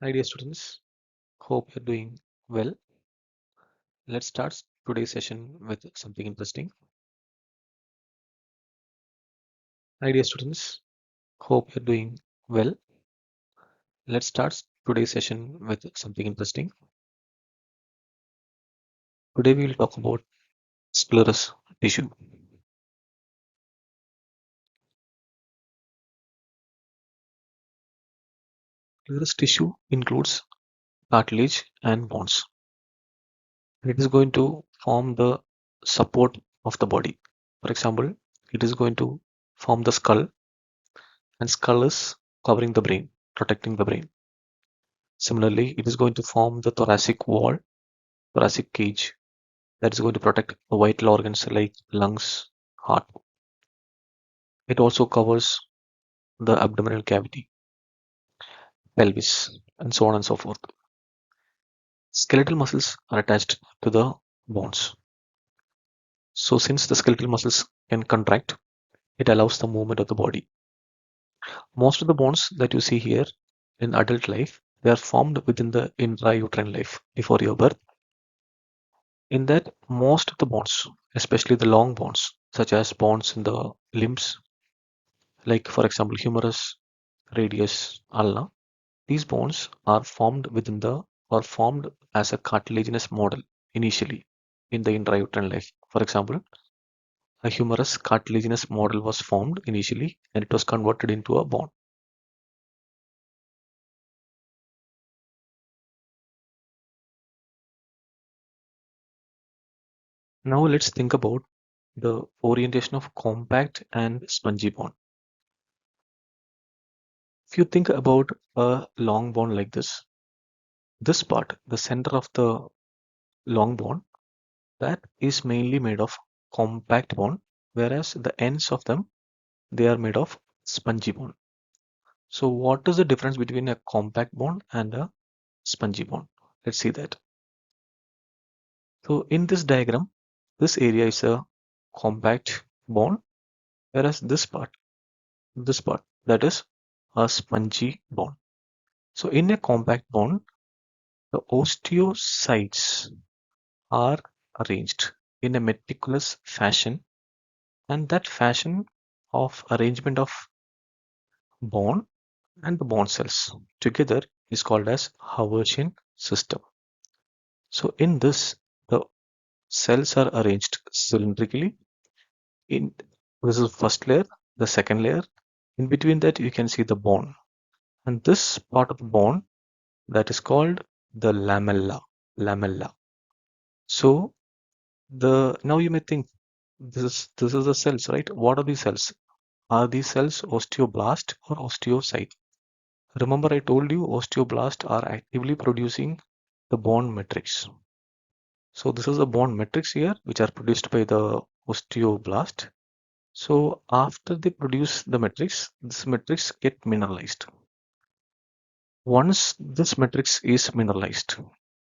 Hi dear students, hope you're doing well. Let's start today's session with something interesting. Hi dear students, hope you're doing well. Let's start today's session with something interesting. Today we will talk about sclerous tissue. Sclerous tissue includes cartilage and bones. It is going to form the support of the body. For example, it is going to form the skull, and skull is covering the brain, protecting the brain. Similarly, it is going to form the thoracic wall, thoracic cage, that is going to protect the vital organs like lungs, heart. It also covers the abdominal cavity, pelvis, and so on and so forth. Skeletal muscles are attached to the bones. So since the skeletal muscles can contract, it allows the movement of the body. Most of the bones that you see here in adult life, they are formed within the intrauterine life before your birth. In that, most of the bones, especially the long bones, such as bones in the limbs, like for example humerus, radius, ulna, these bones are formed as a cartilaginous model initially in the intrauterine life. For example, a humerus cartilaginous model was formed initially and it was converted into a bone. Now let's think about the orientation of compact and spongy bone. If you think about a long bone like this part, the center of the long bone, that is mainly made of compact bone, whereas the ends of them, they are made of spongy bone. So what is the difference between a compact bone and a spongy bone? Let's see that. So in this diagram, this area is a compact bone, whereas this part, that is a spongy bone. So in a compact bone, the osteocytes are arranged in a meticulous fashion, and that fashion of arrangement of bone and the bone cells together is called as Haversian system. So in this, the cells are arranged cylindrically. In this is first layer, the second layer. In between that, you can see the bone, and this part of the bone that is called the lamella. Lamella. So the now you may think this is the cells, right? What are these cells? Are these cells osteoblast or osteocyte? Remember, I told you osteoblasts are actively producing the bone matrix. So this is the bone matrix here, which are produced by the osteoblast. So after they produce the matrix, this matrix get mineralized. Once this matrix is mineralized,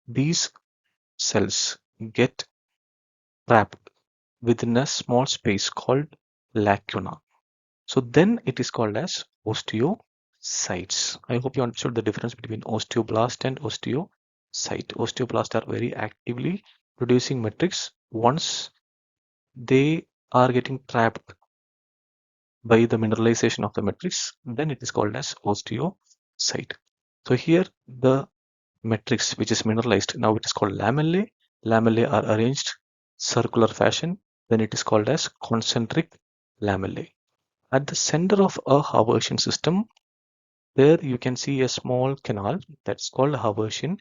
these cells get trapped within a small space called lacuna. So then it is called as osteocytes. I hope you understood the difference between osteoblast and osteocyte. Osteoblasts are very actively producing matrix. Once they are getting trapped by the mineralization of the matrix, then it is called as osteocyte. So here the matrix which is mineralized, now it is called lamellae. Lamellae are arranged circular fashion, then it is called as concentric lamellae. At the center of a Haversian system, there you can see a small canal that's called Haversian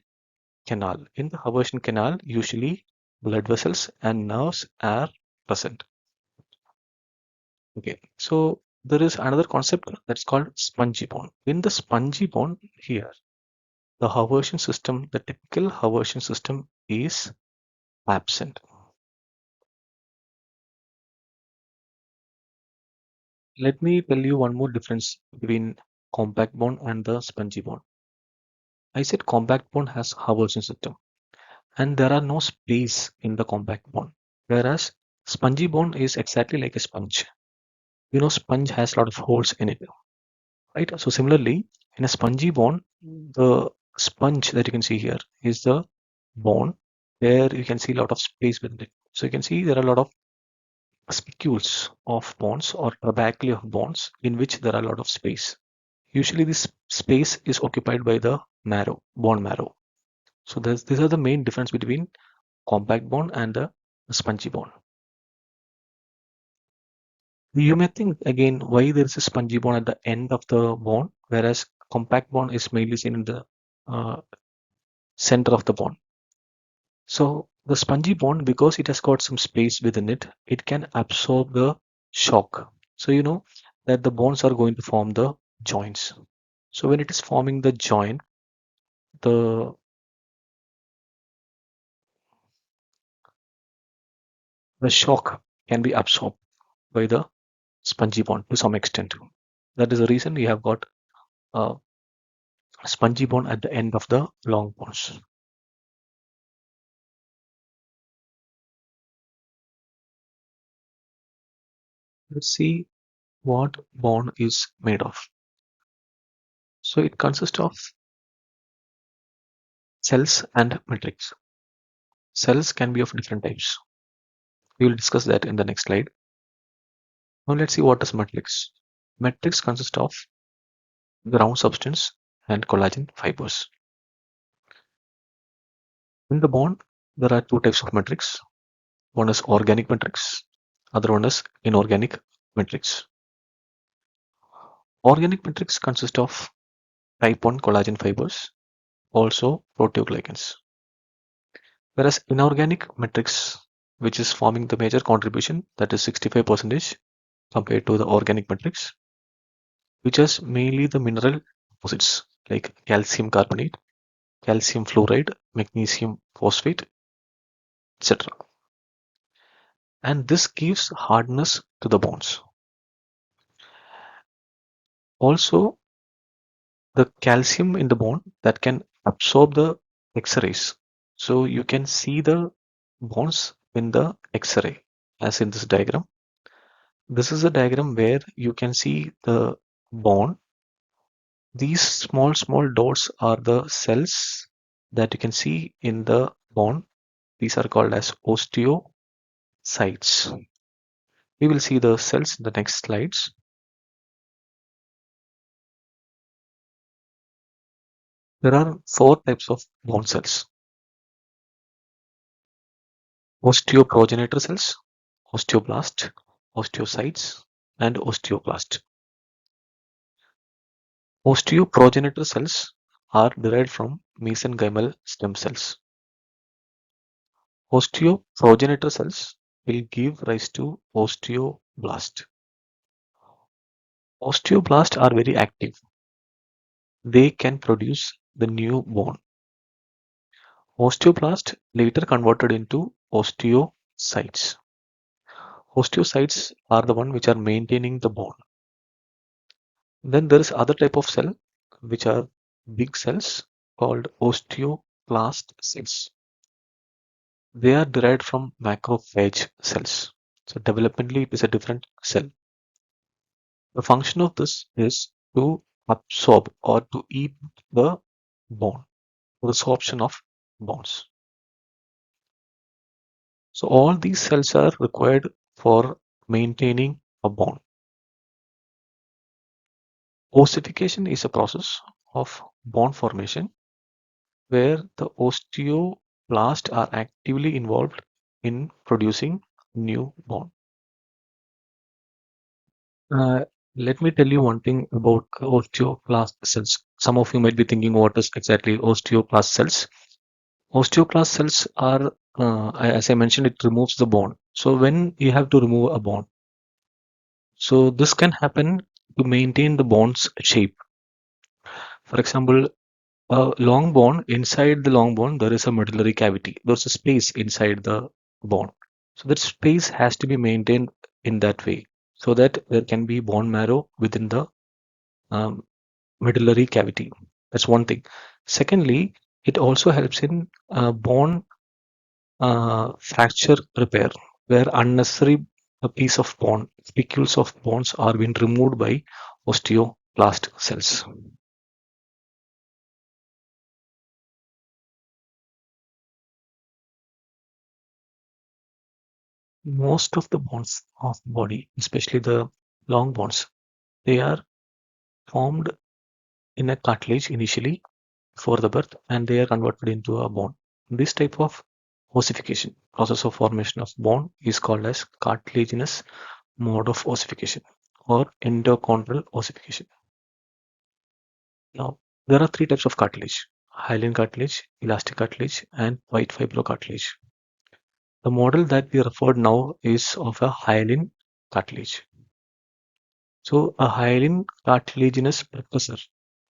canal. In the Haversian canal, usually blood vessels and nerves are present. Okay, so there is another concept that's called spongy bone. In the spongy bone here, the Haversian system, the typical Haversian system is absent. Let me tell you one more difference between compact bone and the spongy bone. I said compact bone has Haversian system, and there are no space in the compact bone, whereas spongy bone is exactly like a sponge. You know, sponge has a lot of holes in it, right? So similarly, in a spongy bone, the sponge that you can see here is the bone where you can see a lot of space within it. So you can see there are a lot of spicules of bonds or trabeculae of bonds in which there are a lot of space. Usually this space is occupied by the marrow, bone marrow. So these are the main difference between compact bond and the spongy bond. You may think again why there is a spongy bond at the end of the bond, whereas compact bond is mainly seen in the uh, center of the bond. So the spongy bond, because it has got some space within it, it can absorb the shock. So you know that the bonds are going to form the joints. So when it is forming the joint, the the shock can be absorbed by the spongy bond to some extent. That is the reason we have got a spongy bond at the end of the long bonds. Let's see what bond is made of. So it consists of cells and matrix. Cells can be of different types. We will discuss that in the next slide. Now let's see what is matrix. Matrix consists of ground substance and collagen fibers. In the bond, there are two types of matrix. One is organic matrix, other one is inorganic matrix. Organic matrix consists of type 1 collagen fibers, also proteoglycans. Whereas inorganic matrix, which is forming the major contribution, that is 65% compared to the organic matrix, which has mainly the mineral deposits like calcium carbonate, calcium fluoride, magnesium phosphate, etc. And this gives hardness to the bonds. Also, the calcium in the bond that can absorb the X-rays. So you can see the bonds in the X-ray as in this diagram. This is a diagram where you can see the bond. These small dots are the cells that you can see in the bond. These are called as osteocytes. We will see the cells in the next slides. There are four types of bone cells: osteoprogenitor cells, osteoblast, osteocytes, and osteoclast. Osteoprogenitor cells are derived from mesenchymal stem cells. Osteoprogenitor cells will give rise to osteoblast. Osteoblasts are very active. They can produce the new bone. Osteoblast later converted into osteocytes. Osteocytes are the one which are maintaining the bone. Then there is other type of cell which are big cells called osteoclast cells. They are derived from macrophage cells. So developmentally it is a different cell. The function of this is to absorb or to eat the bone, resorption of bones. So all these cells are required for maintaining a bone. Ossification is a process of bone formation where the osteoblasts are actively involved in producing new bone. Uh, Let me tell you one thing about osteoclast cells. Some of you might be thinking, what is exactly osteoclast cells? Osteoclast cells are, as I mentioned, it removes the bone. So when you have to remove a bone, so this can happen to maintain the bone's shape. For example, a long bone, inside the long bone, there is a medullary cavity. There's a space inside the bone. So that space has to be maintained in that way so that there can be bone marrow within the um, medullary cavity. That's one thing. Secondly, it also helps in bone fracture repair, where unnecessary piece of bone, spicules of bones are being removed by osteoblast cells. most of the bones of the body, especially the long bones, they are formed in a cartilage initially before the birth, and they are converted into a bone. This type of ossification, process of formation of bone, is called as cartilaginous mode of ossification or endochondral ossification. Now, there are three types of cartilage: hyaline cartilage, elastic cartilage, and white fibrocartilage. The model that we referred now is of a hyaline cartilage. So, a hyaline cartilaginous precursor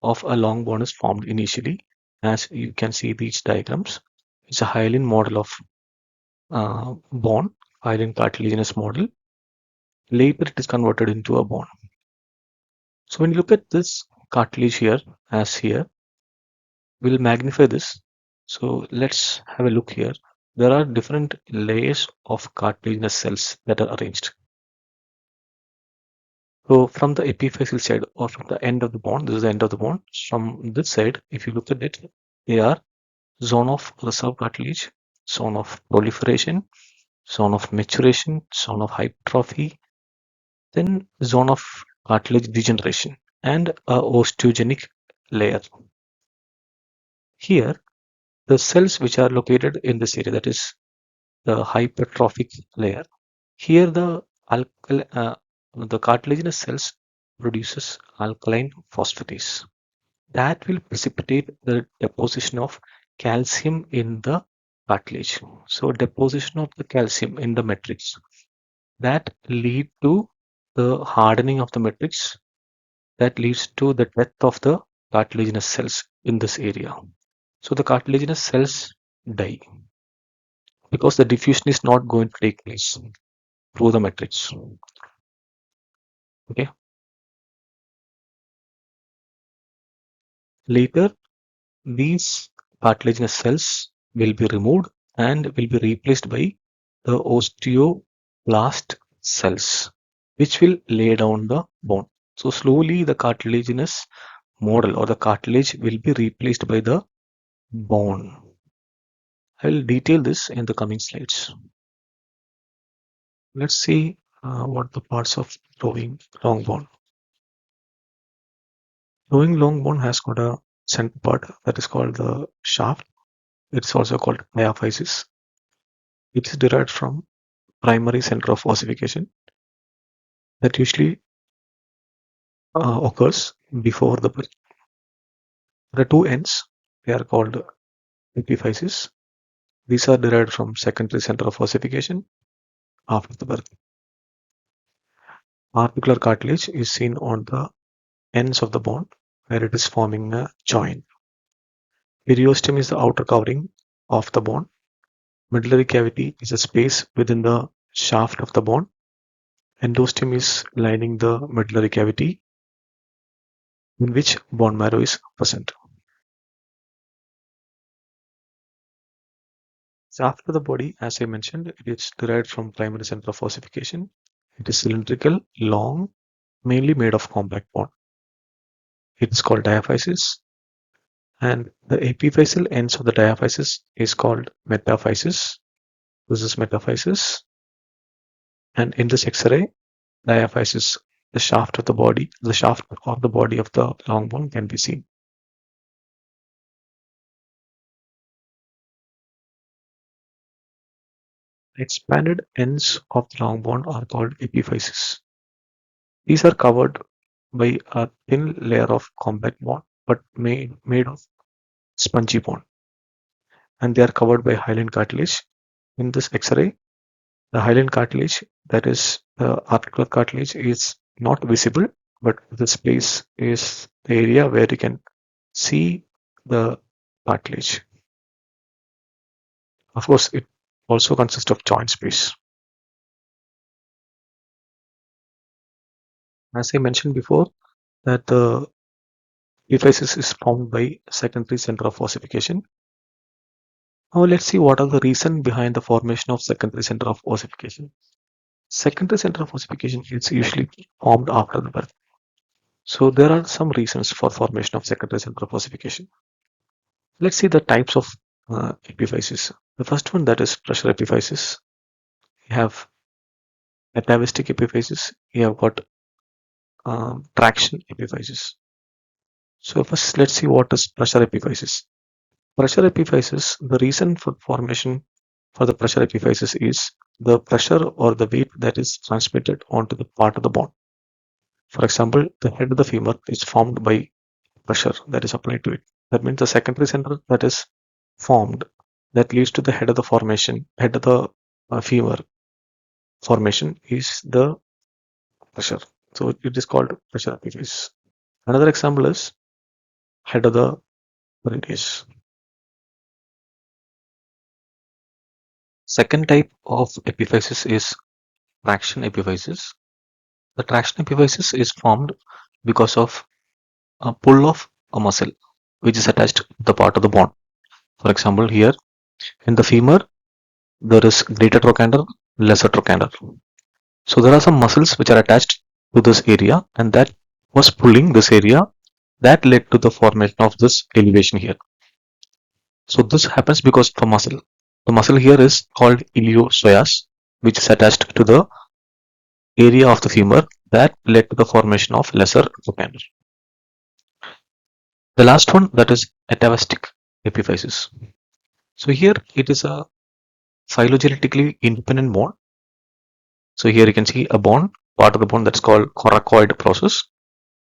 of a long bone is formed initially, as you can see these diagrams. It's a hyaline model of bone, hyaline cartilaginous model. Later, it is converted into a bone. So, when you look at this cartilage here, as here, we'll magnify this. So, let's have a look here. There are different layers of cartilaginous cells that are arranged. So from the epiphyseal side or from the end of the bone, this is the end of the bone. From this side, if you look at it, they are zone of reserve cartilage, zone of proliferation, zone of maturation, zone of hypertrophy, then zone of cartilage degeneration, and a osteogenic layer. Here, the cells which are located in this area, that is the hypertrophic layer. Here, the cartilaginous cells produces alkaline phosphatase that will precipitate the deposition of calcium in the cartilage. So deposition of the calcium in the matrix that lead to the hardening of the matrix, that leads to the death of the cartilaginous cells in this area. So the cartilaginous cells die because the diffusion is not going to take place through the matrix. Okay. Later, these cartilaginous cells will be removed and will be replaced by the osteoblast cells, which will lay down the bone. So slowly the cartilaginous model or the cartilage will be replaced by the bone. I will detail this in the coming slides. Let's see what the parts of growing long bone. Growing long bone has got a center part that is called the shaft. It's also called diaphysis. It is derived from primary center of ossification that usually occurs before the birth. The two ends, they are called epiphyses. These are derived from secondary center of ossification after the birth. Articular cartilage is seen on the ends of the bone where it is forming a joint. Periosteum is the outer covering of the bone. Medullary cavity is a space within the shaft of the bone. Endosteum is lining the medullary cavity in which bone marrow is present. So after the body, as I mentioned, it is derived from primary center of ossification. It is cylindrical, long, mainly made of compact bone. It's called diaphysis, and the epiphyseal ends of the diaphysis is called metaphysis. This is metaphysis, and in this X-ray, diaphysis, the shaft of the body of the long bone can be seen. Expanded ends of the long bone are called epiphyses. These are covered by a thin layer of compact bone, but made of spongy bone, and they are covered by hyaline cartilage. In this X-ray, the hyaline cartilage, that is the articular cartilage, is not visible, but this place is the area where you can see the cartilage. Of course, it also consists of joint space. As I mentioned before, that the epiphysis is formed by secondary center of ossification. Now let's see what are the reasons behind the formation of secondary center of ossification. Secondary center of ossification is usually formed after the birth. So there are some reasons for formation of secondary center of ossification. Let's see the types of epiphysis. The first one, that is pressure epiphysis. We have atavistic epiphysis, you have got traction epiphysis. So first, let's see what is pressure epiphysis. Pressure epiphysis, the reason for formation for the pressure epiphysis is the pressure or the weight that is transmitted onto the part of the bone. For example, the head of the femur is formed by pressure that is applied to it. That means the secondary center that is formed that leads to the head of the formation, head of the femur formation is the pressure. So it is called pressure epiphysis. Another example is head of the radius. Second type of epiphysis is traction epiphysis. The traction epiphysis is formed because of a pull of a muscle which is attached to the part of the bone. For example, here in the femur, there is greater trochanter, lesser trochanter. So there are some muscles which are attached to this area and that was pulling this area that led to the formation of this elevation here. So this happens because of a muscle. The muscle here is called iliopsoas, which is attached to the area of the femur that led to the formation of lesser trochanter. The last one, that is atavistic epiphysis. So here it is a phylogenetically independent bone. So here you can see a bone, part of the bone that's called coracoid process.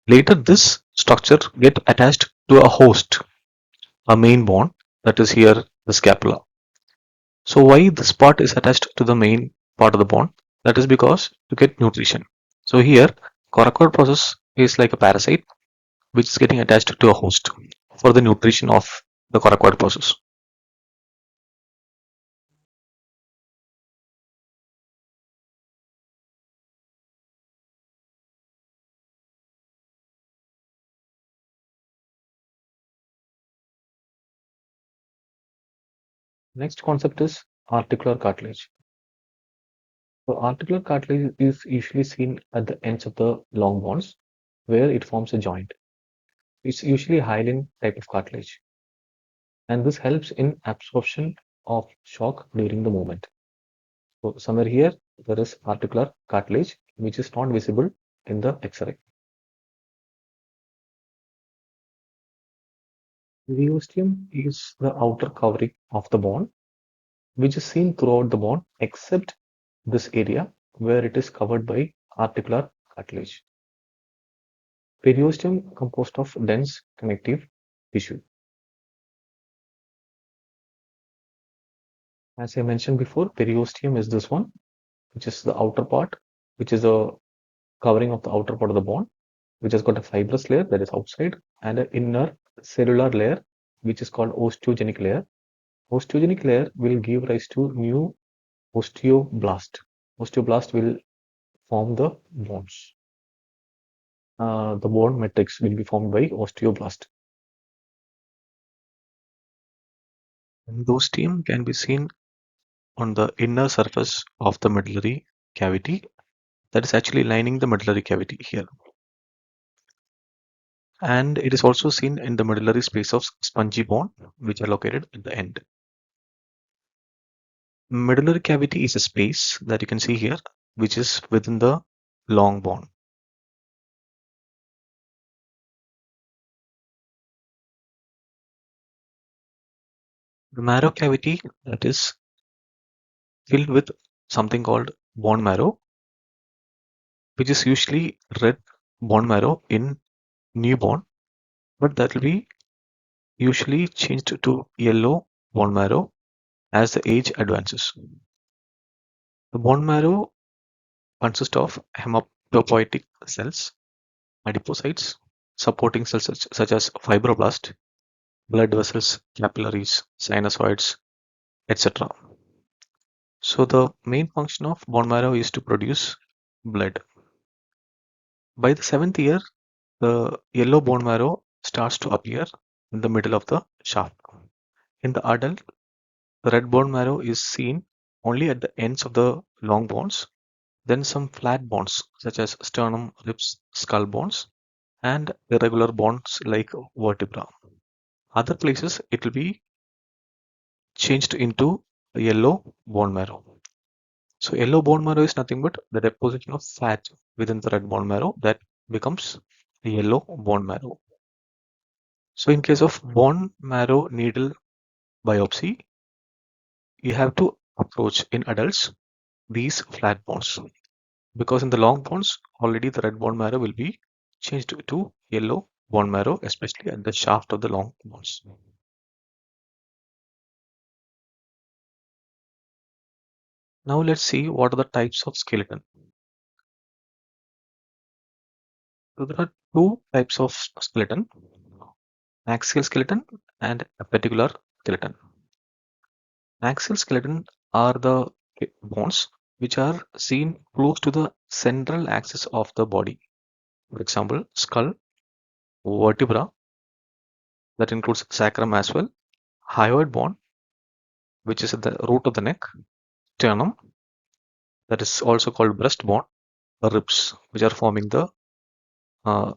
Later this structure get attached to a host, a main bone, that is here the scapula. So why this part is attached to the main part of the bone? That is because to get nutrition. So here coracoid process is like a parasite which is getting attached to a host for the nutrition of the coracoid process. Next concept is articular cartilage. So articular cartilage is usually seen at the ends of the long bones where it forms a joint. It's usually a hyaline type of cartilage, and this helps in absorption of shock during the movement. So somewhere here there is articular cartilage which is not visible in the X-ray. Periosteum is the outer covering of the bone which is seen throughout the bone except this area where it is covered by articular cartilage. Periosteum composed of dense connective tissue. As I mentioned before, periosteum is this one, which is the outer part, which is a covering of the outer part of the bone, which has got a fibrous layer that is outside and an inner cellular layer, which is called osteogenic layer. Osteogenic layer will give rise to new osteoblast. Osteoblast will form the bones. The bone matrix will be formed by osteoblast. And those team can be seen on the inner surface of the medullary cavity that is actually lining the medullary cavity here. And it is also seen in the medullary space of spongy bone which are located at the end. Medullary cavity is a space that you can see here which is within the long bone. The marrow cavity that is filled with something called bone marrow, which is usually red bone marrow in newborn, but that will be usually changed to yellow bone marrow as the age advances. The bone marrow consists of hematopoietic cells, adipocytes, supporting cells such as fibroblast, blood vessels, capillaries, sinusoids, etc. So the main function of bone marrow is to produce blood. By the 7th year, the yellow bone marrow starts to appear in the middle of the shaft. In the adult, the red bone marrow is seen only at the ends of the long bones, then some flat bones such as sternum, ribs, skull bones, and irregular bones like vertebra. Other places it will be changed into a yellow bone marrow. So yellow bone marrow is nothing but the deposition of fat within the red bone marrow that becomes the yellow bone marrow. So in case of bone marrow needle biopsy, you have to approach in adults these flat bones, because in the long bones already the red bone marrow will be changed to yellow bone marrow, especially at the shaft of the long bones. Now let's see what are the types of skeleton. So there are two types of skeleton: axial skeleton and appendicular skeleton. Axial skeleton are the bones which are seen close to the central axis of the body. For example, skull, vertebra, that includes sacrum as well, hyoid bone, which is at the root of the neck, sternum, that is also called breastbone, ribs, which are forming the uh,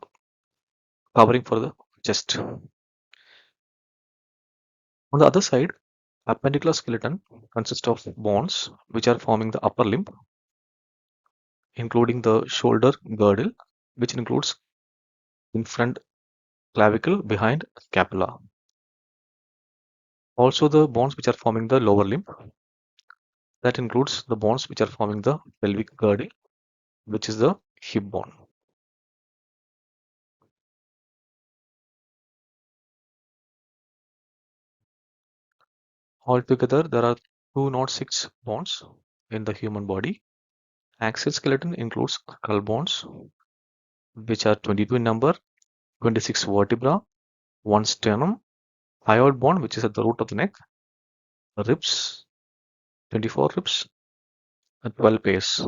covering for the chest. On the other side, appendicular skeleton consists of bones which are forming the upper limb, including the shoulder girdle, which includes in front clavicle behind scapula. Also, the bones which are forming the lower limb, that includes the bones which are forming the pelvic girdle, which is the hip bone. Altogether, there are 206 bones in the human body. Axial skeleton includes skull bones, which are 22 in number, 26 vertebra, 1 sternum, hyoid bone, which is at the root of the neck, ribs, 24 ribs, and 12 pairs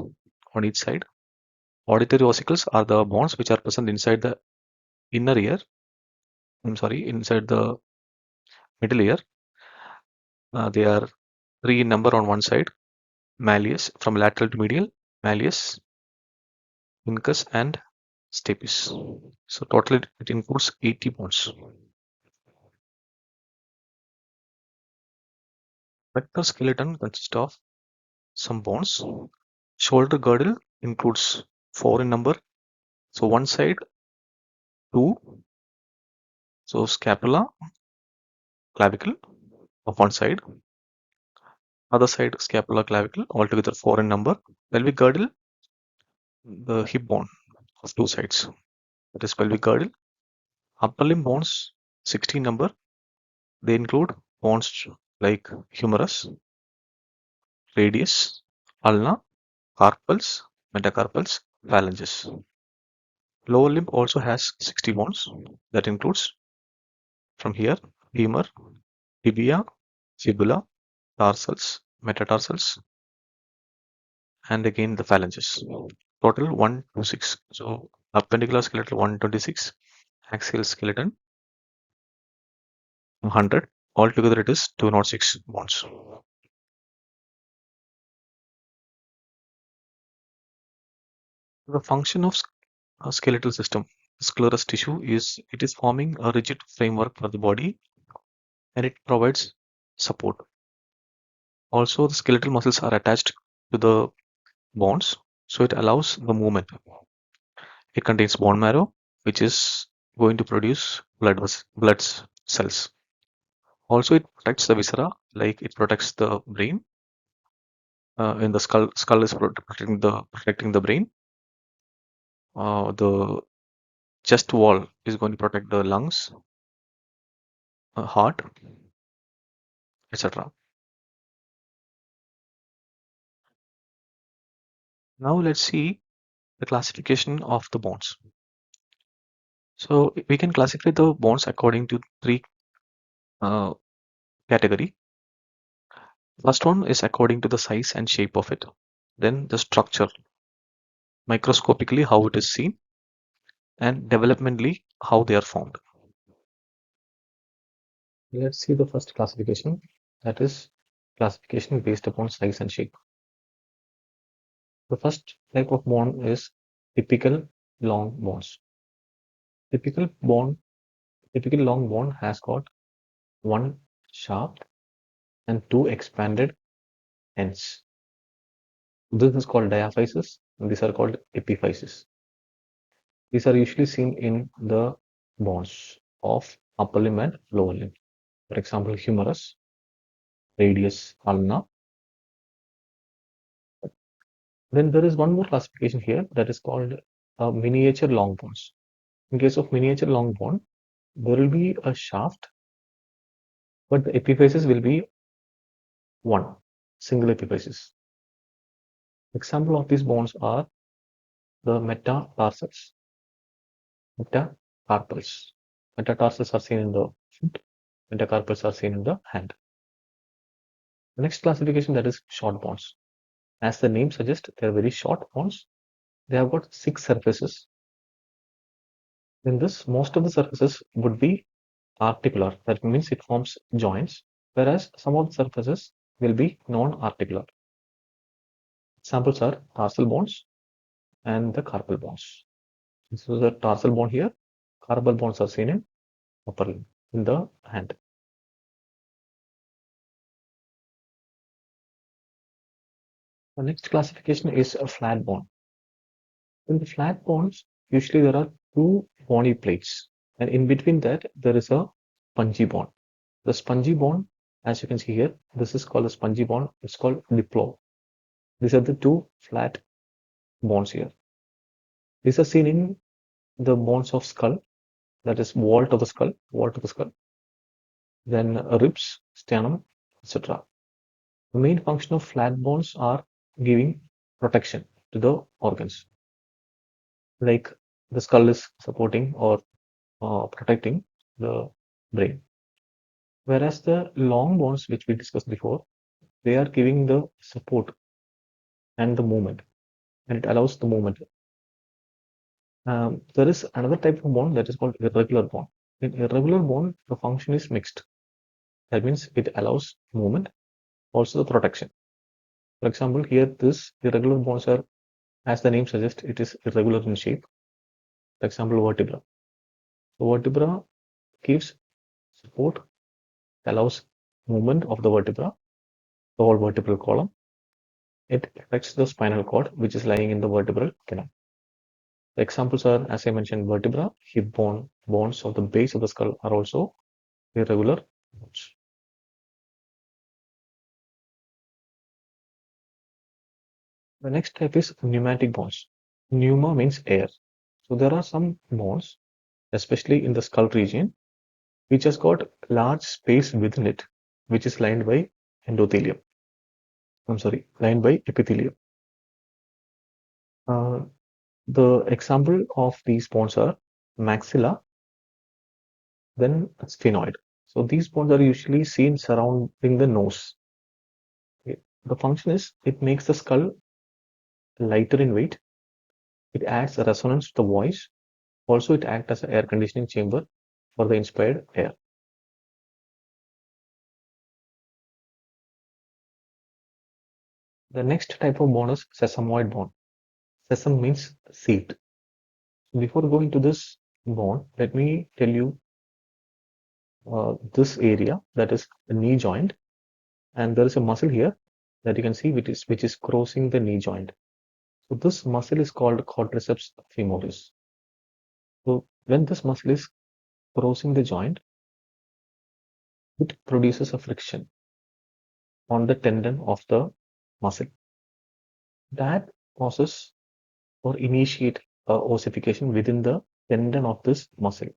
on each side. Auditory ossicles are the bones which are present inside the inner ear. Inside the middle ear. They are 3 in number on one side, malleus from lateral to medial, malleus, incus, and stapes. So totally it includes 80 bones. Vector skeleton consists of some bones. Shoulder girdle includes 4 in number. So one side, 2. So scapula, clavicle of one side. Other side, scapula, clavicle, altogether 4 in number. Pelvic girdle, the hip bone of two sides. That is pelvic girdle. Upper limb bones, 16 number. They include bones like humerus, radius, ulna, carpals, metacarpals, phalanges. Lower limb also has 60 bones. That includes from here femur, tibia, fibula, tarsals, metatarsals, and again the phalanges. Total 126. So appendicular skeleton 126, axial skeleton 100. Altogether it is 206 bones. The function of skeletal system, sclerous tissue, is it is forming a rigid framework for the body, and it provides support. Also, the skeletal muscles are attached to the bones, so it allows the movement. It contains bone marrow, which is going to produce blood cells. Also, it protects the viscera, like it protects the brain. In the skull is protecting the brain. The chest wall is going to protect the lungs, heart, etc. Now let's see the classification of the bones. So we can classify the bones according to three uh, category. First one is according to the size and shape of it. Then the structure, microscopically how it is seen, and developmentally how they are formed. Let's see the first classification, that is classification based upon size and shape. The first type of bone is typical long bones. Typical bone, typical long bone has got one shaft and two expanded ends. This is called diaphysis, and these are called epiphysis. These are usually seen in the bones of upper limb and lower limb. For example, humerus, radius, ulna. Then there is one more classification here that is called miniature long bones. In case of miniature long bone, there will be a shaft, but the epiphysis will be one single epiphysis. Example of these bones are the metatarsus, metacarpals. Metatarsus are seen in the foot, metacarpals are seen in the hand. The next classification, that is short bones. As the name suggests, they are very short bones. They have got 6 surfaces. In this, most of the surfaces would be articular. That means it forms joints, whereas some of the surfaces will be non-articular. Examples are tarsal bones and the carpal bones. This is the tarsal bone here. Carpal bones are seen in upper limb, in the hand. The next classification is a flat bone. In the flat bones, usually there are 2 bony plates, and in between that there is a spongy bone. The spongy bone, as you can see here, this is called a spongy bone. It's called diplo. These are the 2 flat bones here. These are seen in the bones of skull, that is wall to the skull, then ribs, sternum, etc. The main function of flat bones are giving protection to the organs. Like the skull is supporting or protecting the brain. Whereas the long bones, which we discussed before, they are giving the support and the movement, and it allows the movement. There is another type of bone that is called irregular bone. In irregular bone, the function is mixed. That means it allows movement, also the protection. For example, here this irregular bones are, as the name suggests, it is irregular in shape. For example, vertebra. The vertebra gives support, allows movement of the vertebra, the whole vertebral column. It affects the spinal cord, which is lying in the vertebral canal. The examples are, as I mentioned, vertebra, hip bone, bones of the base of the skull are also irregular bones. The next type is pneumatic bones. Pneuma means air. So there are some bones, especially in the skull region, which has got large space within it, which is lined by endothelium. Lined by epithelium. The example of these bones are maxilla, then sphenoid. So these bones are usually seen surrounding the nose. Okay. The function is it makes the skull lighter in weight. It adds a resonance to the voice. Also, it acts as an air conditioning chamber for the inspired air. The next type of bone is sesamoid bone. Sesame means seed. Before going to this bone, let me tell you this area, that is the knee joint, and there is a muscle here that you can see which is crossing the knee joint. So this muscle is called quadriceps femoris. So when this muscle is crossing the joint, it produces a friction on the tendon of the muscle. That causes or initiate ossification within the tendon of this muscle,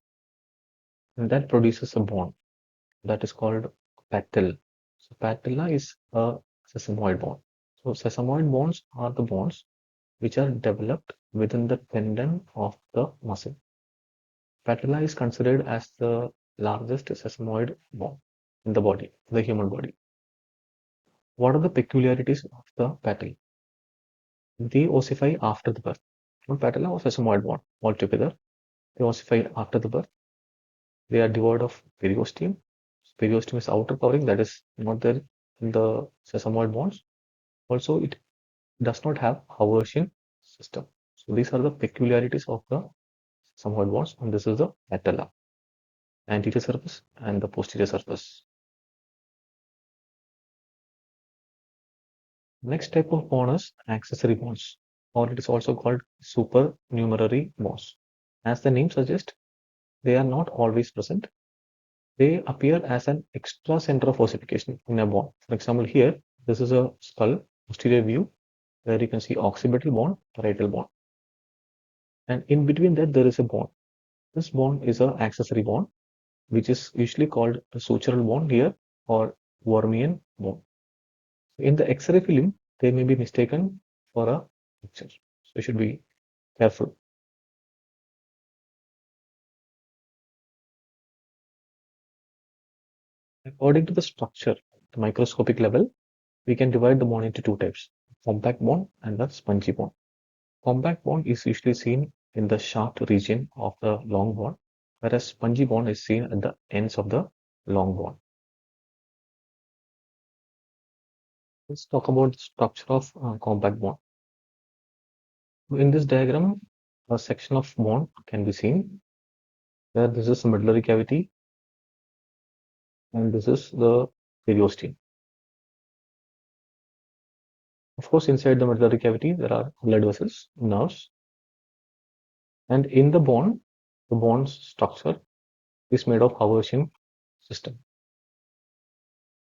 and that produces a bone that is called patella. So patella is a sesamoid bone. So sesamoid bones are the bones which are developed within the tendon of the muscle. Patella is considered as the largest sesamoid bone in the body, the human body. What are the peculiarities of the patella? They ossify after the birth. Not patella or sesamoid bone altogether. They ossify after the birth. They are devoid of periosteum. Periosteum is outer covering that is not there in the sesamoid bones. Also, it does not have Hauersian system. So these are the peculiarities of the sesamoid bones, and this is the patella, anterior surface and the posterior surface. Next type of bond is accessory bonds, or it is also called supernumerary bonds. As the name suggests, they are not always present. They appear as an extra center of ossification in a bond. For example, here, this is a skull posterior view where you can see occipital bond, parietal bond. And in between that, there is a bond. This bond is an accessory bond, which is usually called a sutural bond here or Wormian bond. In the X-ray film, they may be mistaken for a picture. So you should be careful. According to the structure, the microscopic level, we can divide the bond into two types, compact bond and the spongy bond. Compact bond is usually seen in the shaft region of the long bond, whereas spongy bond is seen at the ends of the long bond. Let's talk about the structure of compact bond. In this diagram, a section of bond can be seen where this is the medullary cavity and this is the periosteum. Of course, inside the medullary cavity, there are blood vessels, nerves, and in the bond's structure is made of Haversian system.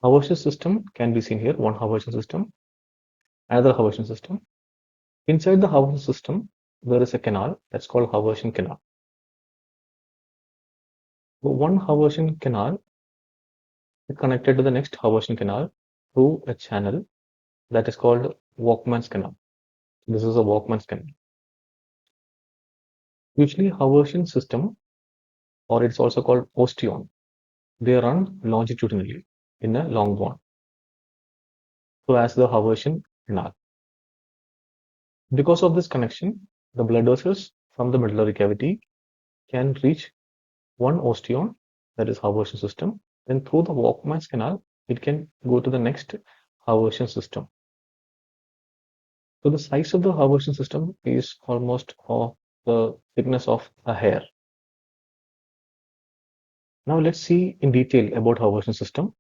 Haversian system can be seen here, one Haversian system, another Haversian system. Inside the Haversian system, there is a canal that's called Haversian canal. So one Haversian canal is connected to the next Haversian canal through a channel that is called Walkman's canal. This is a Walkman's canal. Usually, Haversian system, or it's also called osteon, they run longitudinally in a long bond. So as the Haversian canal. Because of this connection, the blood vessels from the medullary cavity can reach one osteon, that is Haversian system. Then through the Walkman's canal, it can go to the next Haversian system. So the size of the Haversian system is almost of the thickness of a hair. Now let's see in detail about Haversian system.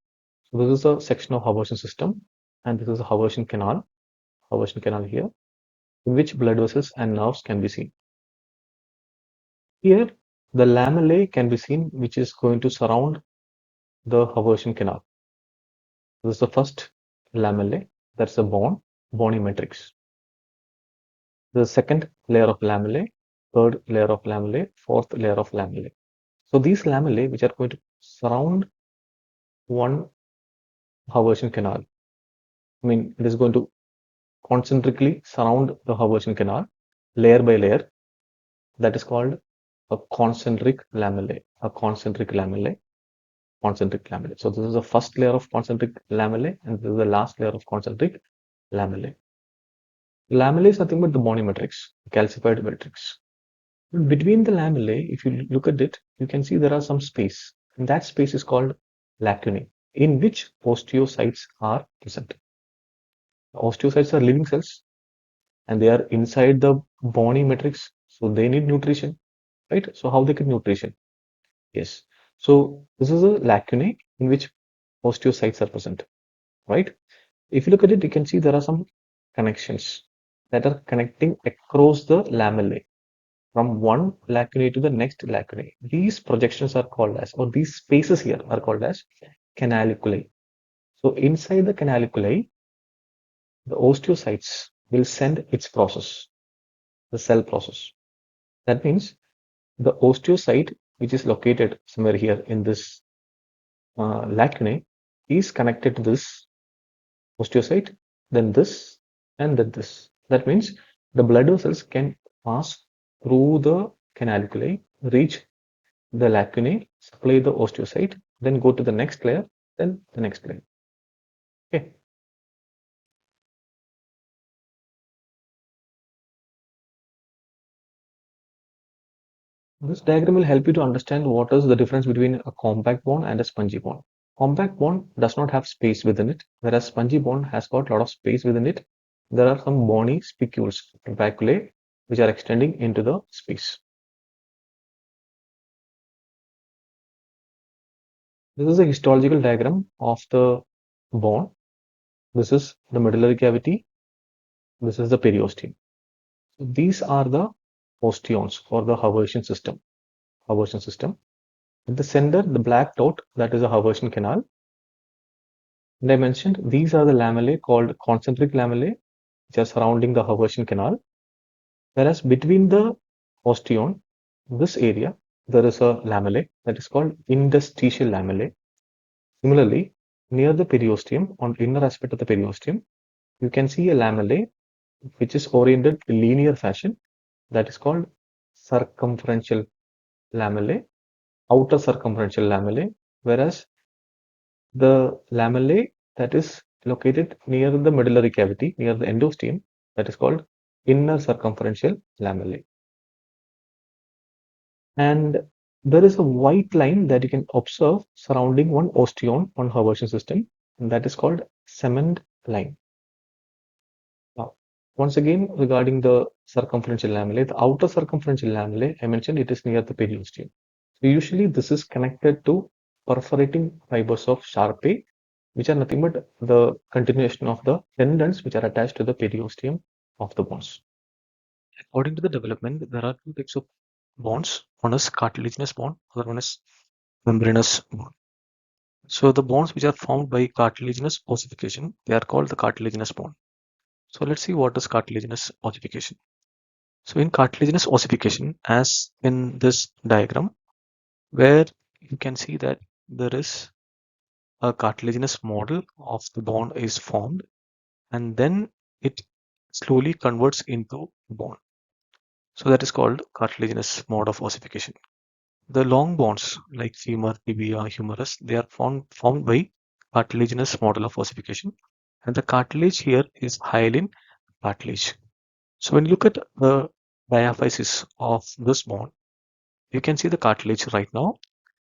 So this is a section of Haversian system, and this is a Haversian canal here, in which blood vessels and nerves can be seen. Here, the lamellae can be seen, which is going to surround the Haversian canal. This is the first lamellae, that's the bony matrix. The second layer of lamellae, third layer of lamellae, fourth layer of lamellae. So these lamellae, which are going to surround one Haversian canal, I mean, it is going to concentrically surround the Haversian canal, layer by layer. That is called a concentric lamellae, concentric lamellae. So this is the first layer of concentric lamellae, and this is the last layer of concentric lamellae. Lamellae is nothing but the bony matrix, calcified matrix. Between the lamellae, if you look at it, you can see there are some space, and that space is called lacunae, in which osteocytes are present. Osteocytes are living cells, and they are inside the bony matrix, so they need nutrition, right? So how they get nutrition? Yes. So this is a lacunae in which osteocytes are present, right? If you look at it, you can see there are some connections that are connecting across the lamellae from one lacunae to the next lacunae. These projections are called as, or these spaces here are called as canaliculi. So inside the canaliculi, the osteocytes will send its process, the cell process. That means the osteocyte, which is located somewhere here in this lacunae, is connected to this osteocyte, then this, and then this. That means the blood vessels can pass through the canaliculi, reach the lacunae, supply the osteocyte, then go to the next layer, then the next layer. Okay. This diagram will help you to understand what is the difference between a compact bond and a spongy bond. Compact bond does not have space within it, whereas spongy bond has got a lot of space within it. There are some bony spicules, vacuolae, which are extending into the space. This is a histological diagram of the bond. This is the medullary cavity. This is the periosteum. So these are the osteons or the Haversian system. Haversian system. In the center, the black dot, that is a Haversian canal. And I mentioned these are the lamellae called concentric lamellae, which are surrounding the Haversian canal. Whereas between the osteon, this area, there is a lamellae that is called interstitial lamellae. Similarly, near the periosteum, on the inner aspect of the periosteum, you can see a lamellae which is oriented in linear fashion, that is called circumferential lamellae, outer circumferential lamellae, whereas the lamellae that is located near the medullary cavity, near the endosteum, that is called inner circumferential lamellae. And there is a white line that you can observe surrounding one osteon on Haversian system, and that is called cement line. Now, once again, regarding the circumferential lamellae, the outer circumferential lamellae, I mentioned it is near the periosteum. So usually this is connected to perforating fibers of Sharpe, which are nothing but the continuation of the tendons which are attached to the periosteum of the bones. According to the development, there are two types of bones. One is cartilaginous bone, other one is membranous bone. So the bones which are formed by cartilaginous ossification, they are called the cartilaginous bone. So let's see what is cartilaginous ossification. So in cartilaginous ossification, as in this diagram, where you can see that there is a cartilaginous model of the bone is formed, and then it slowly converts into bone. So that is called cartilaginous mode of ossification. The long bones like femur, tibia, humerus, they are formed by cartilaginous model of ossification, and the cartilage here is hyaline cartilage. So when you look at the diaphysis of this bone, you can see the cartilage right now,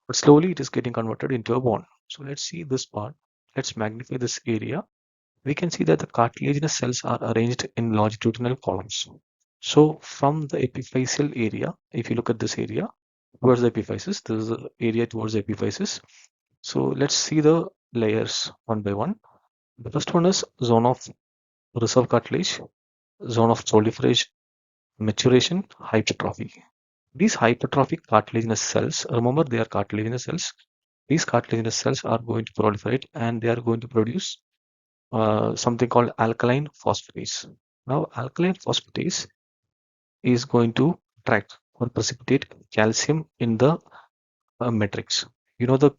but slowly it is getting converted into a bone. So let's see this part. Let's magnify this area. We can see that the cartilaginous cells are arranged in longitudinal columns. So from the epiphyseal area, if you look at this area towards the epiphysis, this is the area towards the epiphysis. So let's see the layers one by one. The first one is zone of reserve cartilage, zone of proliferation, maturation, hypertrophy. These hypertrophic cartilaginous cells, remember they are cartilaginous cells. These cartilaginous cells are going to proliferate and they are going to produce something called alkaline phosphatase. Now, alkaline phosphatase is going to attract or precipitate calcium in the matrix. You know, the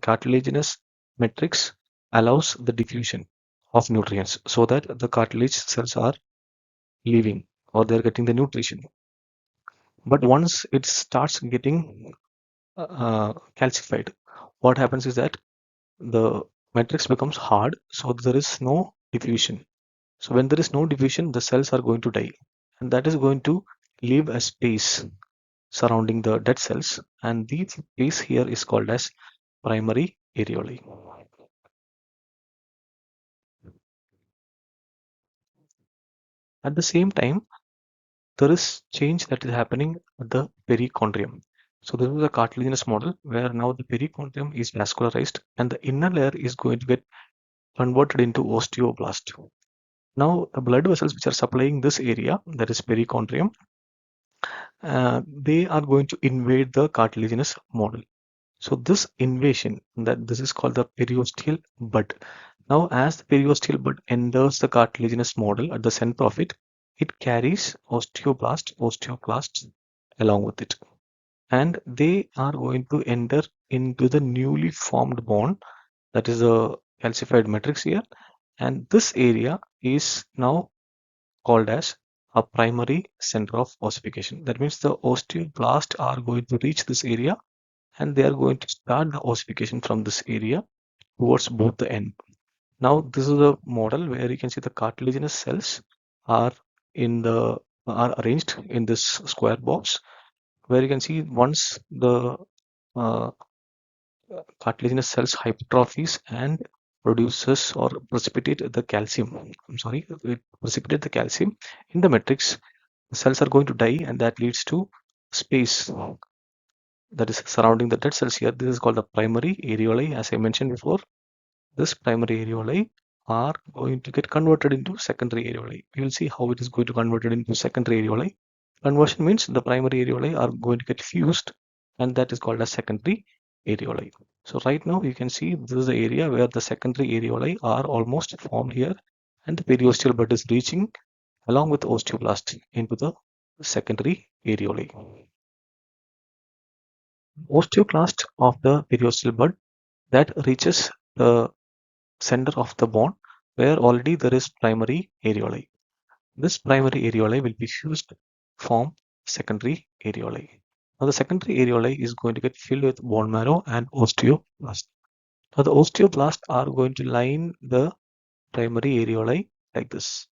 cartilaginous matrix allows the diffusion of nutrients so that the cartilage cells are living or they're getting the nutrition. But once it starts getting calcified, what happens is that the matrix becomes hard, so there is no diffusion. So when there is no diffusion, the cells are going to die, and that is going to leave a space surrounding the dead cells, and the space here is called as primary areolae. At the same time, there is change that is happening at the perichondrium. So this is a cartilaginous model where now the perichondrium is vascularized and the inner layer is going to get converted into osteoblast. Now the blood vessels which are supplying this area, that is perichondrium, they are going to invade the cartilaginous model. So this invasion, that this is called the periosteal bud. Now as the periosteal bud enters the cartilaginous model at the center of it, it carries osteoclasts along with it. And they are going to enter into the newly formed bone, that is a calcified matrix here. And this area is now called as a primary center of ossification. That means the osteoblasts are going to reach this area and they are going to start the ossification from this area towards both the end. Now this is a model where you can see the cartilaginous cells are are arranged in this square box, where you can see once the uh, cartilaginous cells hypertrophies and produces or precipitate the calcium. I'm sorry, it precipitate the calcium in the matrix. The cells are going to die, and that leads to space that is surrounding the dead cells here. This is called the primary areolae, as I mentioned before. This primary areolae are going to get converted into secondary areolae. We will see how it is going to converted into secondary areolae. Conversion means the primary areolae are going to get fused, and that is called as secondary areolae. So right now you can see this is the area where the secondary areolae are almost formed here, and the periosteal bud is reaching along with osteoblast into the secondary areolae. Osteoclast of the periosteal bud that reaches the center of the bone where already there is primary areolae. This primary areolae will be fused, form secondary areolae. Now the secondary areolae is going to get filled with bone marrow and osteoblast. Now the osteoblasts are going to line the primary areolae like this.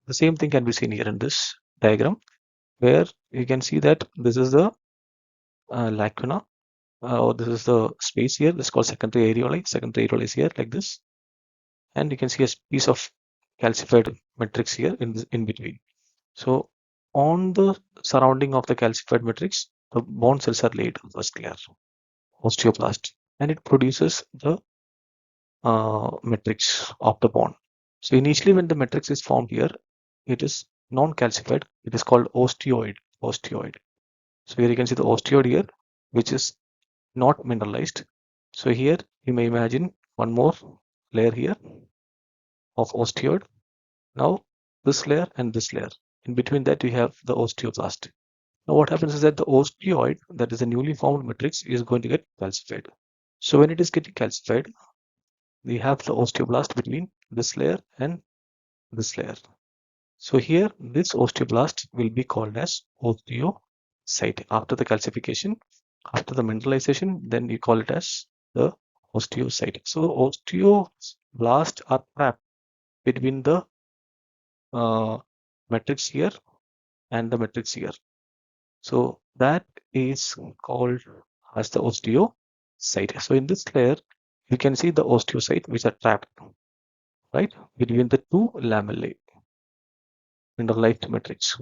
The same thing can be seen here in this diagram, where you can see that this is the lacuna, or this is the space here. This is called secondary areolae. Secondary areolae is here like this, and you can see a piece of calcified matrix here in between. So on the surrounding of the calcified matrix, the bone cells are laid, first layer, osteoblast, and it produces the matrix of the bone. So initially when the matrix is formed here, it is non-calcified. It is called osteoid. Osteoid. So here you can see the osteoid here, which is not mineralized. So here you may imagine one more layer here of osteoid. Now this layer and this layer. In between that you have the osteoblast. Now what happens is that the osteoid, that is a newly formed matrix, is going to get calcified. So when it is getting calcified, we have the osteoblast between this layer and this layer. So here this osteoblast will be called as osteocyte. After the calcification, after the mineralization, then you call it as the osteocyte. So osteoblasts are trapped between the matrix here and the matrix here. So that is called as the osteocyte. So in this layer, you can see the osteocyte which are trapped, right, between the two lamellae, mineralized matrix.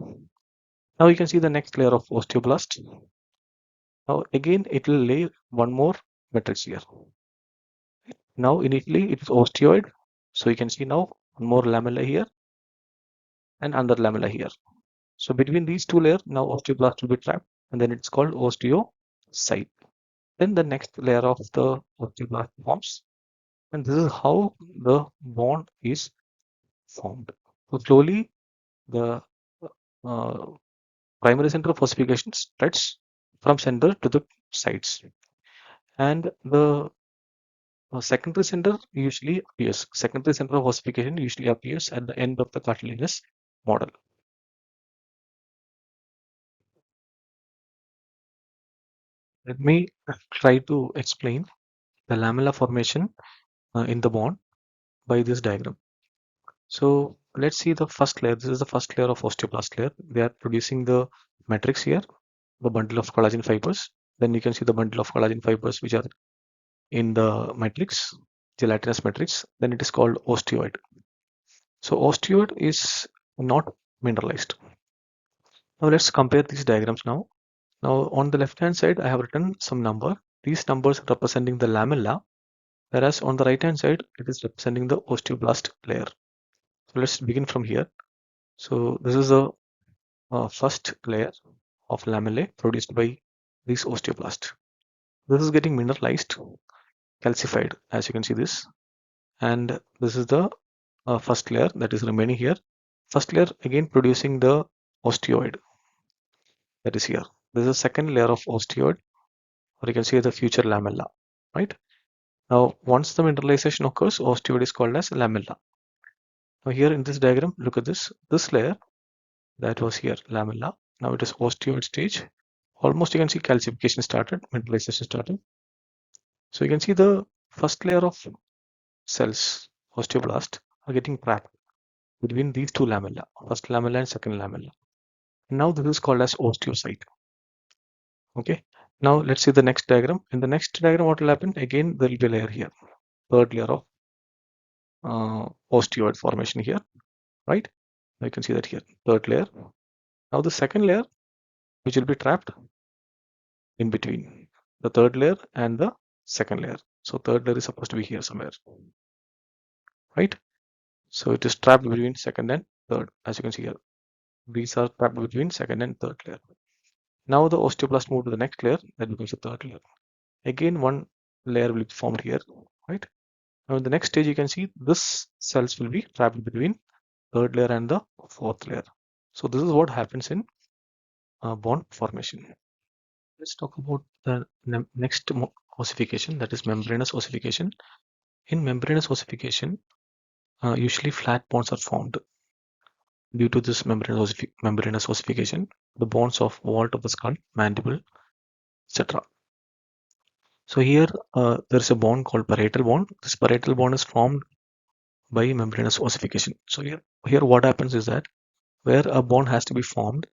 Now you can see the next layer of osteoblast. Now again, it will lay one more matrix here. Now initially it is osteoid. So you can see now one more lamella here and another lamella here. So between these two layers, now osteoblast will be trapped, and then it's called osteocyte. Then the next layer of the osteoblast forms, and this is how the bond is formed. So slowly the uh, primary center of ossification spreads from center to the sides, and the secondary center usually appears. Secondary center of ossification usually appears at the end of the cartilaginous model. Let me try to explain the lamella formation in the bone by this diagram. So let's see the first layer. This is the first layer of osteoblast layer. They are producing the matrix here, the bundle of collagen fibers. Then you can see the bundle of collagen fibers which are in the matrix, gelatinous matrix. Then it is called osteoid. So osteoid is not mineralized. Now let's compare these diagrams now. Now on the left hand side, I have written some number. These numbers are representing the lamella, whereas on the right hand side, it is representing the osteoblast layer. So let's begin from here. So this is the first layer of lamellae produced by these osteoblast. This is getting mineralized, calcified, as you can see this, and this is the first layer that is remaining here. First layer again producing the osteoid, that is here. This is the second layer of osteoid, or you can see the future lamella, right? Now once the mineralization occurs, osteoid is called as lamella. Now here in this diagram, look at this layer that was here, lamella. Now it is osteoid stage. Almost you can see calcification started, mineralization started. So you can see the first layer of cells, osteoblast, are getting trapped between these two lamella, first lamella and second lamella. Now this is called as osteocyte. Okay. Now let's see the next diagram. In the next diagram, what will happen? Again, there will be a layer here, third layer of osteoid formation here, right? You can see that here, third layer. Now the second layer, which will be trapped in between the third layer and the second layer. So third layer is supposed to be here somewhere. right? So it is trapped between second and third, as you can see here. These are trapped between second and third layer. Now the osteoblast move to the next layer, that becomes the third layer. Again, one layer will be formed here, right? Now in the next stage, you can see this cells will be trapped between third layer and the fourth layer. So this is what happens in bond formation. Let's talk about the next ossification, that is membranous ossification. In membranous ossification, usually flat bonds are formed due to this membranous ossification. The bonds of vault of the skull, mandible, etc. So here there is a bond called parietal bond. This parietal bond is formed by membranous ossification. So here what happens is that where a bond has to be formed,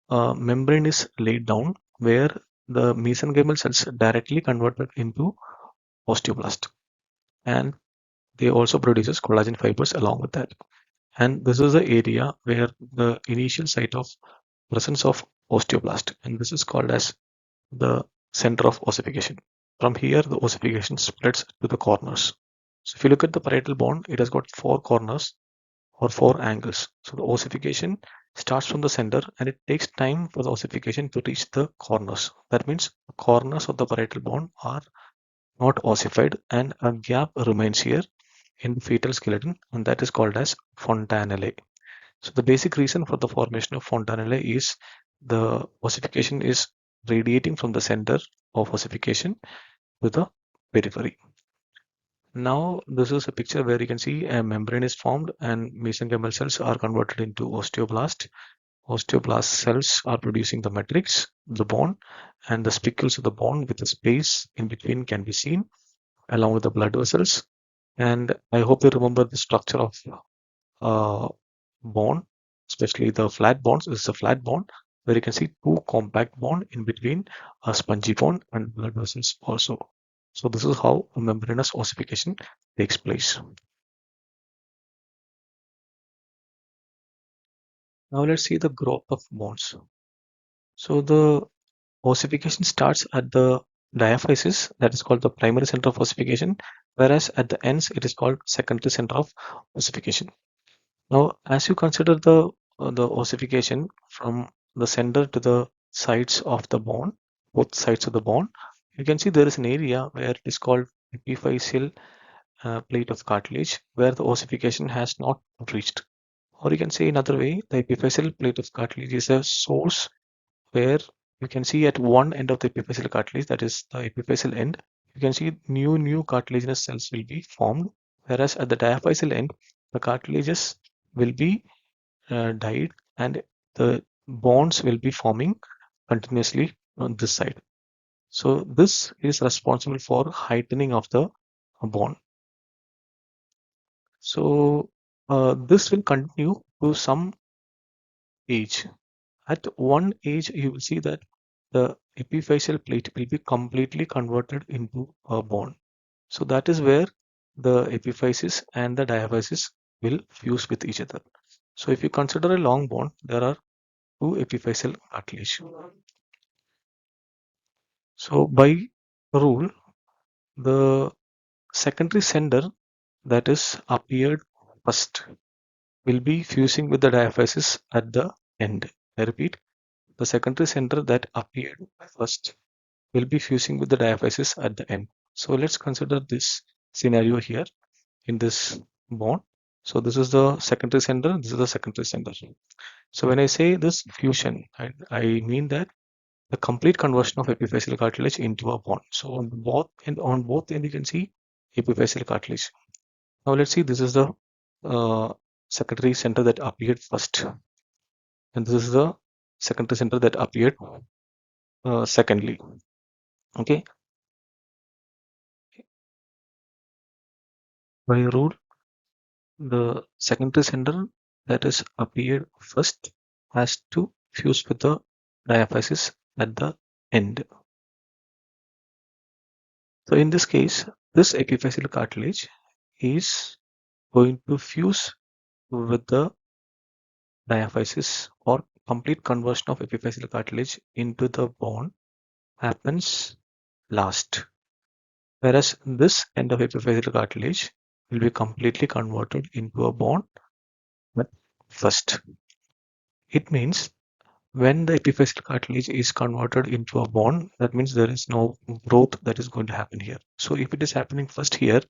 membrane is laid down where the mesenchymal cells directly converted into osteoblast, and they also produces collagen fibers along with that. And this is the area where the initial site of presence of osteoblast, and this is called as the center of ossification. From here, the ossification spreads to the corners. So if you look at the parietal bone, it has got 4 corners or 4 angles. So the ossification starts from the center and it takes time for the ossification to reach the corners. That means the corners of the parietal bone are not ossified and a gap remains here in the fetal skeleton, and that is called as fontanelle. So the basic reason for the formation of fontanelle is the ossification is radiating from the center of ossification to the periphery. Now this is a picture where you can see a membrane is formed and mesenchymal cells are converted into osteoblast. Osteoblast cells are producing the matrix, the bone, and the spicules of the bone with the space in between can be seen along with the blood vessels. And I hope you remember the structure of uh, bone, especially the flat bonds. This is a flat bond where you can see 2 compact bond in between a spongy bond and blood vessels also. So this is how a membranous ossification takes place. Now let's see the growth of bones. So the ossification starts at the diaphysis, that is called the primary center of ossification, whereas at the ends it is called secondary center of ossification. Now, as you consider the ossification from the center to the sides of the bone, both sides of the bone, you can see there is an area where it is called epiphyseal plate of cartilage, where the ossification has not reached. Or you can say another way, the epiphyseal plate of cartilage is a source where you can see at one end of the epiphyseal cartilage, that is the epiphyseal end, you can see new cartilaginous cells will be formed, whereas at the diaphyseal end, the cartilages will be died and the bonds will be forming continuously on this side. So this is responsible for heightening of the bond. So this will continue to some age. At one age, you will see that the epiphyseal plate will be completely converted into a bone. So that is where the epiphysis and the diaphysis will fuse with each other. So if you consider a long bone, there are 2 epiphyseal cartilage. So by rule, the secondary sender that is appeared first will be fusing with the diaphysis at the end. I repeat, the secondary sender that appeared first will be fusing with the diaphysis at the end. So let's consider this scenario here in this bond. So this is the secondary sender, this is the secondary sender. So when I say this fusion, I mean that the complete conversion of epiphyseal cartilage into a bond. So on both end you can see epiphyseal cartilage. Now let's see, this is the uh, secondary center that appeared first, and this is the secondary center that appeared secondly. Okay, by rule, the secondary center that is appeared first has to fuse with the diaphysis at the end. So in this case, this epiphyseal cartilage is going to fuse with the diaphysis, or complete conversion of epiphyseal cartilage into the bone happens last. Whereas this end of epiphyseal cartilage will be completely converted into a bone at first. It means when the epiphyseal cartilage is converted into a bone, that means there is no growth that is going to happen here. So if it is happening first here,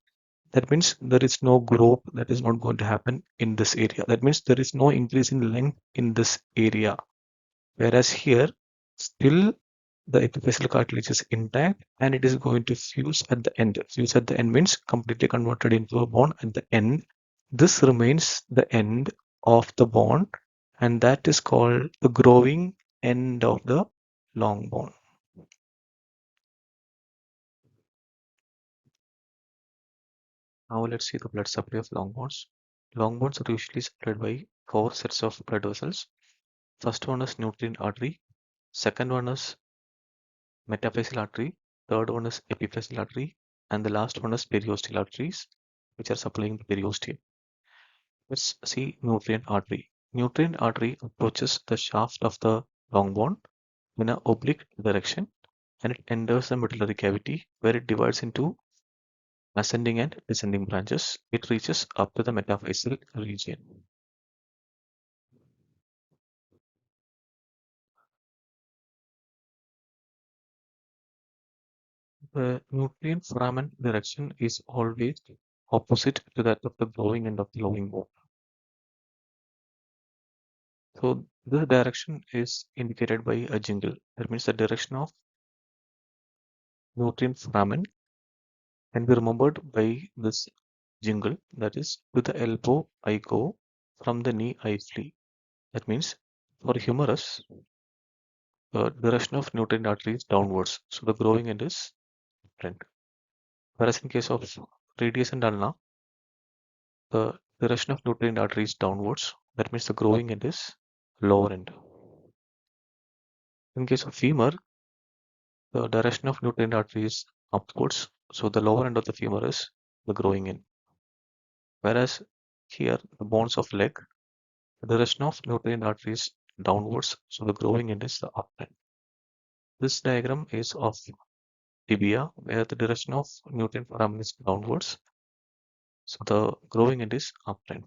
that means there is no growth that is not going to happen in this area. That means there is no increase in length in this area. Whereas here, still the epiphyseal cartilage is intact and it is going to fuse at the end. Fuse at the end means completely converted into a bone at the end. This remains the end of the bone, and that is called the growing end of the long bone. Now let's see the blood supply of long bones. Long bones are usually supplied by four sets of blood vessels. First one is nutrient artery, second one is metaphyseal artery, third one is epiphyseal artery, and the last one is periosteal arteries, which are supplying the periosteum. Let's see nutrient artery. Nutrient artery approaches the shaft of the long bone in an oblique direction, and it enters the medullary cavity where it divides into ascending and descending branches. It reaches up to the metaphyseal region. The nutrient foramen direction is always opposite to that of the growing end of the growing bone. So this direction is indicated by a jingle. That means the direction of nutrient foramen can be remembered by this jingle. That is, to the elbow I go, from the knee I flee. That means for humerus, the direction of nutrient artery is downwards. So the growing end is front. Whereas in case of radius and ulna, the direction of nutrient artery is downwards. That means the growing end is lower end. In case of femur, the direction of nutrient artery is upwards. So the lower end of the femur is the growing end. Whereas here, the bones of leg, the direction of nutrient artery is downwards. So the growing end is the up end. This diagram is of tibia, where the direction of nutrient foramen is downwards. So the growing end is up end.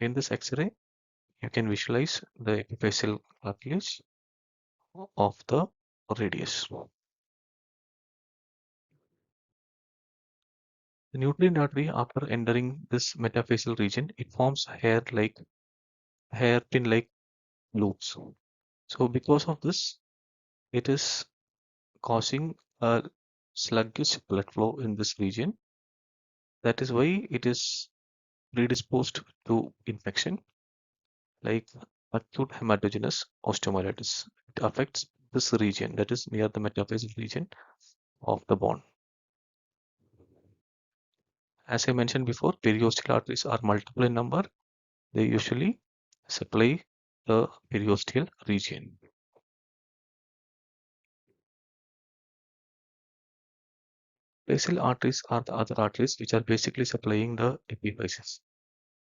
In this X-ray, you can visualize the epiphyseal cartilage of the radius. The nutrient artery, after entering this metaphyseal region, it forms hairpin-like loops. So because of this, it is causing a sluggish blood flow in this region. That is why it is predisposed to infection like acute hematogenous osteomyelitis. It affects this region, that is near the metaphyseal region of the bone. As I mentioned before, periosteal arteries are multiple in number. They usually supply the periosteal region. Basal arteries are the other arteries which are basically supplying the epiphysis.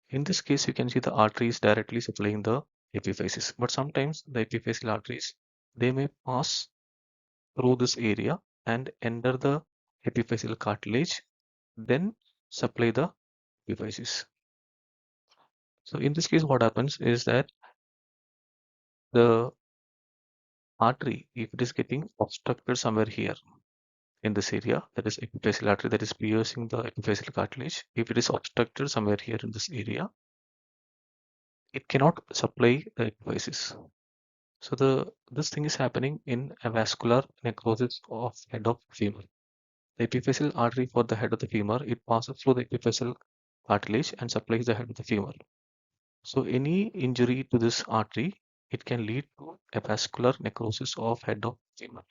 In this case, you can see the artery is directly supplying the epiphysis, but sometimes the epiphyseal arteries, they may pass through this area and enter the epiphyseal cartilage, then supply the epiphysis. So in this case, what happens is that the artery, if it is getting obstructed somewhere here in this area, that is epiphyseal artery that is piercing the epiphyseal cartilage, if it is obstructed somewhere here in this area, it cannot supply the epiphysis. So this thing is happening in a vascular necrosis of head of femur. The epiphyseal artery for the head of the femur, it passes through the epiphyseal cartilage and supplies the head of the femur. So any injury to this artery, it can lead to a vascular necrosis of head of femur.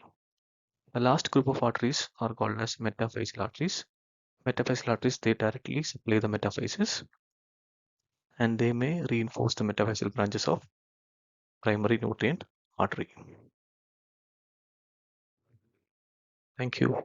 The last group of arteries are called as metaphyseal arteries. Metaphyseal arteries, they directly supply the metaphysis and they may reinforce the metaphyseal branches of primary nutrient artery. Thank you.